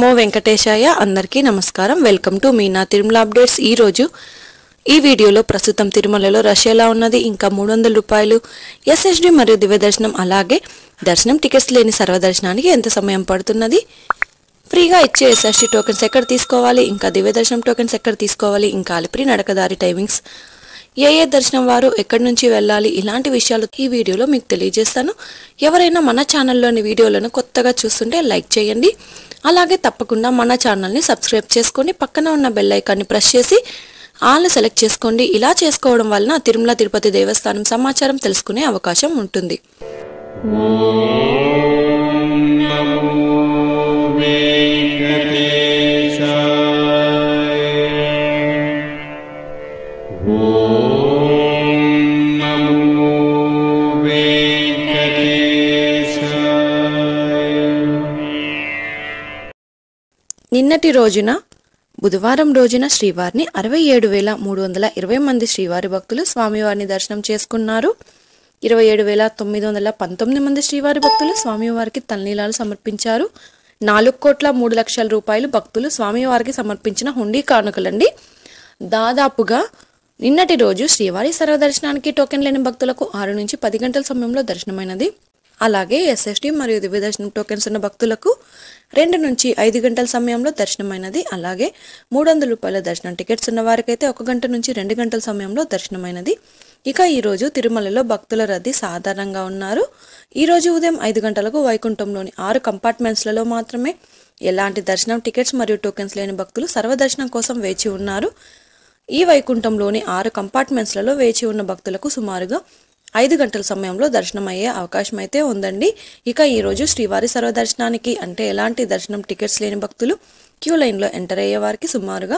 నమో వెంకటేశాయ అందరికీ నమస్కారం welcome to Meena Tirumala updates ఈ రోజు ఈ వీడియోలో ప్రస్తుతం తిరుమలలో రష్ ఎలా ఉన్నది ఇంకా 300 రూపాయలు ఎస్ఎస్డి మరియు దివ్య దర్శనం అలాగే దర్శనం టికెట్స్ లేని సర్వదర్శనానికి ఎంత సమయం పడుతున్నది ఫ్రీగా ఇచ్చే ఎస్ఎస్డి టోకెన్స్ ఎక్కడ తీసుకోవాలి ఇంకా దివ్య దర్శనం టోకెన్స్ ఎక్కడ తీసుకోవాలి ఇంకా అలిపిరి నడకదారి టైమింగ్స్ ఏ దర్శనం వారు ఎక్కడి నుంచి వెళ్ళాలి ఇలాంటి విషయాలు ఈ వీడియోలో మీకు తెలియజేస్తాను ఎవరైనా మన ఛానల్లోని వీడియోలను కొత్తగా చూస్తుంటే లైక్ చేయండి అలాగే తప్పకుండా మన ఛానల్ని సబ్స్క్రైబ్ చేసుకొని పక్కన ఉన్న బెల్ ఐకాన్ని ప్రెస్ చేసి ఆల్ సెలెక్ట్ చేసుకోండి ఇలా చేసుకోవడం వలన తిరుమల తిరుపతి దేవస్థానం సమాచారం తెలుసుకునే అవకాశం ఉంటుంది నిన్నటి రోజున బుధవారం రోజున శ్రీవారిని 67,320 మంది శ్రీవారి భక్తులు స్వామివారిని దర్శనం చేసుకున్నారు 27,919 మంది శ్రీవారి భక్తులు స్వామివారికి తలనీలాలు సమర్పించారు 4,03,00,000 రూపాయలు భక్తులు స్వామివారికి సమర్పించిన హుండీ కానుకలండి దాదాపుగా నిన్నటి రోజు శ్రీవారి సర్వదర్శనానికి టోకెన్ లేని భక్తులకు 6 నుంచి 10 గంటల సమయంలో దర్శనమైనది అలాగే ఎస్ఎస్డి మరియు దివ్య దర్శనం టోకెన్స్ ఉన్న భక్తులకు 2 నుంచి 5 గంటల సమయంలో దర్శనమైనది అలాగే 300 రూపాయల దర్శనం టికెట్స్ ఉన్న వారికైతే 1 గంట నుంచి 2 గంటల సమయంలో దర్శనమైనది ఇక ఈ రోజు తిరుమలలో భక్తుల రద్దీ సాధారణంగా ఉన్నారు ఈ రోజు ఉదయం 5 గంటలకు వైకుంఠంలోని 6 కంపార్ట్మెంట్స్లలో మాత్రమే ఎలాంటి దర్శనం టికెట్స్ మరియు టోకెన్స్ లేని భక్తులు సర్వదర్శనం కోసం వేచి ఉన్నారు ఈ వైకుంఠంలోని 6 కంపార్ట్మెంట్స్లలో వేచి ఉన్న భక్తులకు సుమారుగా 5 గంటల సమయంలో దర్శనం అయ్యే అవకాశం అయితే ఉందండి ఇక ఈ రోజు శ్రీవారి సర్వదర్శనానికి అంటే ఎలాంటి దర్శనం టికెట్స్ లేని భక్తులు క్యూ లైన్లో ఎంటర్ అయ్యే వారికి సుమారుగా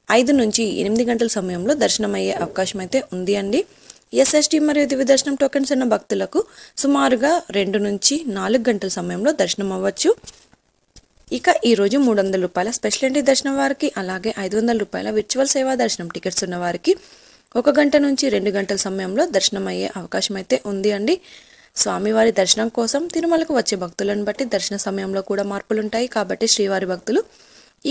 5 నుంచి 8 గంటల సమయంలో దర్శనం అయ్యే అవకాశం అయితే ఉంది అండి ఎస్ఎస్డి మరియు దివ్య దర్శనం టోకెన్స్ ఉన్న భక్తులకు సుమారుగా 2 నుంచి 4 గంటల సమయంలో దర్శనం అవ్వచ్చు ఇక ఈ రోజు 300 రూపాయల స్పెషల్ ఎంట్రీ దర్శనం వారికి అలాగే 500 రూపాయల విర్చువల్ సేవా దర్శనం టికెట్స్ ఉన్న వారికి 1 గంట నుంచి 2 గంటల సమయంలో దర్శనం అయ్యే అవకాశం అయితే ఉంది అండి స్వామివారి దర్శనం కోసం తిరుమలకు వచ్చే భక్తులను బట్టి దర్శన సమయంలో కూడా మార్పులు ఉంటాయి కాబట్టి శ్రీవారి భక్తులు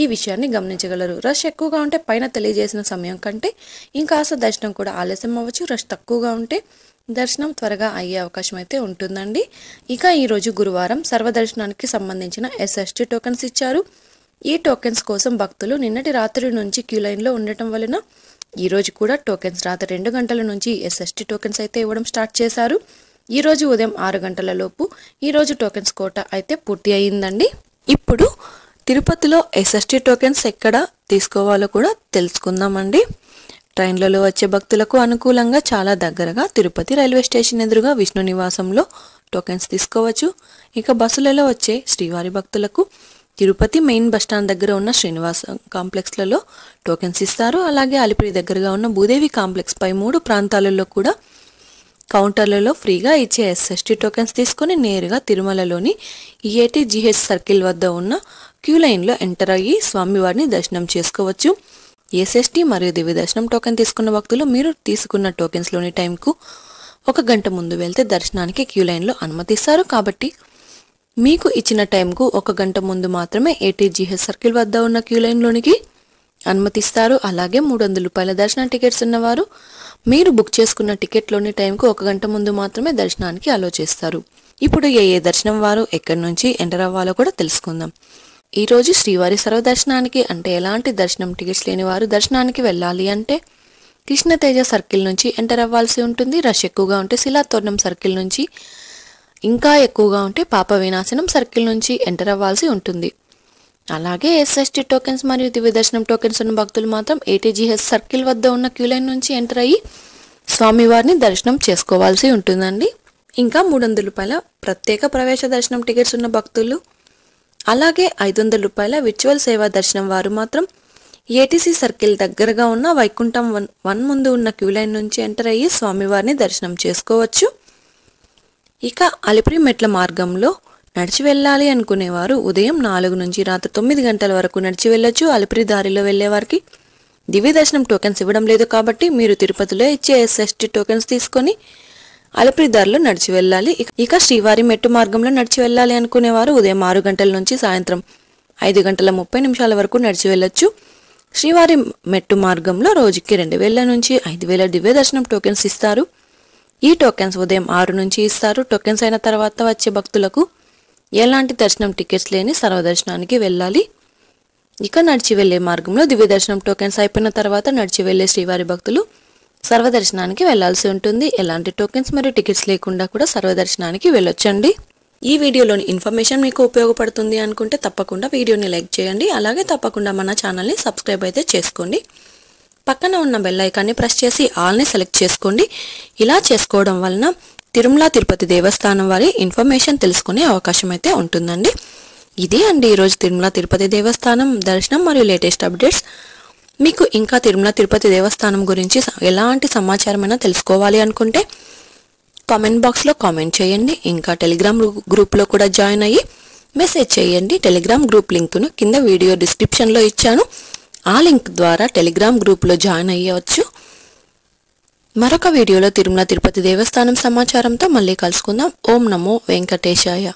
ఈ విషయాన్ని గమనించగలరు రష్ ఎక్కువగా ఉంటే పైన తెలియజేసిన సమయం కంటే ఇంకాస్త దర్శనం కూడా ఆలస్యం అవ్వచ్చు రష్ తక్కువగా ఉంటే దర్శనం త్వరగా అయ్యే అవకాశం అయితే ఉంటుందండి ఇక ఈరోజు గురువారం సర్వదర్శనానికి సంబంధించిన ఎస్ఎస్టీ టోకెన్స్ ఇచ్చారు ఈ టోకెన్స్ కోసం భక్తులు నిన్నటి రాత్రి నుంచి క్యూ లైన్లో ఉండటం వలన ఈ రోజు కూడా టోకెన్స్ రాత్రి 2 గంటల నుంచి ఎస్ఎస్టీ టోకెన్స్ అయితే ఇవ్వడం స్టార్ట్ చేశారు ఈ రోజు ఉదయం 6 గంటల లోపు ఈ రోజు టోకెన్స్ కోట అయితే పూర్తి అయ్యిందండి ఇప్పుడు తిరుపతిలో ఎస్ఎస్టీ టోకెన్స్ ఎక్కడ తీసుకోవాలో కూడా తెలుసుకుందామండి ట్రైన్లలో వచ్చే భక్తులకు అనుకూలంగా చాలా దగ్గరగా తిరుపతి రైల్వే స్టేషన్ ఎదురుగా విష్ణు నివాసంలో టోకెన్స్ తీసుకోవచ్చు ఇక బస్సులలో వచ్చే శ్రీవారి భక్తులకు తిరుపతి మెయిన్ బస్టాండ్ దగ్గర ఉన్న శ్రీనివాస కాంప్లెక్స్లలో టోకెన్స్ ఇస్తారు అలాగే అలిపిరి దగ్గరగా ఉన్న భూదేవి కాంప్లెక్స్ పై 3 ప్రాంతాలలో కూడా కౌంటర్లలో ఫ్రీగా ఇచ్చే ఎస్ఎస్టీ టోకెన్స్ తీసుకొని నేరుగా తిరుమలలోని EATGH సర్కిల్ వద్ద ఉన్న క్యూ లైన్లో ఎంటర్ అయ్యి స్వామివారిని దర్శనం చేసుకోవచ్చు ఎస్ఎస్టీ మరియు దివ్య దర్శనం టోకెన్ తీసుకున్న భక్తులు మీరు తీసుకున్న టోకెన్స్లోని టైంకు 1 గంట ముందు వెళ్తే దర్శనానికి క్యూ లైన్లో అనుమతిస్తారు కాబట్టి మీకు ఇచ్చిన టైంకు 1 గంట ముందు మాత్రమే ATGH సర్కిల్ వద్ద ఉన్న క్యూ లైన్లోనికి అనుమతిస్తారు అలాగే 300 రూపాయల దర్శనం టికెట్స్ ఉన్నవారు మీరు బుక్ చేసుకున్న టికెట్లోని టైంకు 1 గంట ముందు మాత్రమే దర్శనానికి అలో చేస్తారు ఇప్పుడు ఏ దర్శనం వారు ఎక్కడి నుంచి ఎంటర్ అవ్వాలో కూడా తెలుసుకుందాం ఈ రోజు శ్రీవారి సర్వదర్శనానికి అంటే ఎలాంటి దర్శనం టికెట్స్ లేని వారు దర్శనానికి వెళ్ళాలి అంటే కృష్ణతేజ సర్కిల్ నుంచి ఎంటర్ అవ్వాల్సి ఉంటుంది రష్ ఎక్కువగా ఉంటే శిలాతోరణం సర్కిల్ నుంచి ఇంకా ఎక్కువగా ఉంటే పాప వినాశనం సర్కిల్ నుంచి ఎంటర్ అవ్వాల్సి ఉంటుంది అలాగే ఎస్ఎస్టీ టోకెన్స్ మరియు దివ్య దర్శనం టోకెన్స్ ఉన్న భక్తులు మాత్రం ATGH సర్కిల్ వద్ద ఉన్న క్యూ లైన్ నుంచి ఎంటర్ అయ్యి స్వామివారిని దర్శనం చేసుకోవాల్సి ఉంటుందండి ఇంకా 300 రూపాయల ప్రత్యేక ప్రవేశ దర్శనం టికెట్స్ ఉన్న భక్తులు అలాగే 500 రూపాయల విర్చువల్ సేవా దర్శనం వారు మాత్రం ATC సర్కిల్ దగ్గరగా ఉన్న వైకుంఠం 1 ముందు ఉన్న క్యూ లైన్ నుంచి ఎంటర్ అయ్యి స్వామివారిని దర్శనం చేసుకోవచ్చు ఇక అలిపిరి మెట్ల మార్గంలో నడిచి వెళ్ళాలి అనుకునేవారు ఉదయం 4 నుంచి రాత్రి 9 గంటల వరకు నడిచి వెళ్ళొచ్చు అలిపిరి దారిలో వెళ్ళే వారికి దివ్య దర్శనం టోకెన్స్ ఇవ్వడం లేదు కాబట్టి మీరు తిరుపతిలో ఇచ్చే ఎస్ఎస్టీ టోకెన్స్ తీసుకొని అలిపిరి దారిలో నడిచి వెళ్ళాలి ఇక శ్రీవారి మెట్టు మార్గంలో నడిచి వెళ్ళాలి అనుకునేవారు ఉదయం 6 గంటల నుంచి సాయంత్రం 5:30 వరకు నడిచి వెళ్ళొచ్చు. శ్రీవారి మెట్టు మార్గంలో రోజుకి 2,000 నుంచి 5,000 దివ్య దర్శనం టోకెన్స్ ఇస్తారు. ఈ టోకెన్స్ ఉదయం 6 నుంచి ఇస్తారు. టోకెన్స్ అయిన తర్వాత వచ్చే భక్తులకు ఎలాంటి దర్శనం టికెట్స్ లేని సర్వదర్శనానికి వెళ్ళాలి. ఇక నడిచి వెళ్లే మార్గంలో దివ్య దర్శనం టోకెన్స్ అయిపోయిన తర్వాత నడిచి వెళ్లే శ్రీవారి భక్తులు సర్వదర్శనానికి వెళ్లాల్సి ఉంటుంది. ఎలాంటి టోకెన్స్ మరియు టికెట్స్ లేకుండా కూడా సర్వదర్శనానికి వెళ్ళొచ్చండి. ఈ వీడియోలోని ఇన్ఫర్మేషన్ మీకు ఉపయోగపడుతుంది అనుకుంటే తప్పకుండా వీడియోని లైక్ చేయండి. అలాగే తప్పకుండా మన ఛానల్ని సబ్స్క్రైబ్ అయితే చేసుకోండి. పక్కన ఉన్న బెల్ ఐకాన్ని ప్రెస్ చేసి ఆల్ని సెలెక్ట్ చేసుకోండి. ఇలా చేసుకోవడం వలన తిరుమల తిరుపతి దేవస్థానం వారి ఇన్ఫర్మేషన్ తెలుసుకునే అవకాశం అయితే ఉంటుందండి. ఇదే అండి ఈరోజు తిరుమల తిరుపతి దేవస్థానం దర్శనం మరియు లేటెస్ట్ అప్డేట్స్. మీకు ఇంకా తిరుమల తిరుపతి దేవస్థానం గురించి ఎలాంటి సమాచారమైనా తెలుసుకోవాలి అనుకుంటే కామెంట్ బాక్స్లో కామెంట్ చేయండి. ఇంకా టెలిగ్రామ్ గ్రూప్లో కూడా జాయిన్ అయ్యి మెసేజ్ చేయండి. టెలిగ్రామ్ గ్రూప్ లింక్ను కింద వీడియో డిస్క్రిప్షన్లో ఇచ్చాను. ఆ లింక్ ద్వారా టెలిగ్రామ్ గ్రూప్లో జాయిన్ అయ్యవచ్చు. మరొక వీడియోలో తిరుమల తిరుపతి దేవస్థానం సమాచారంతో మళ్ళీ కలుసుకుందాం. ఓం నమో వెంకటేశాయ.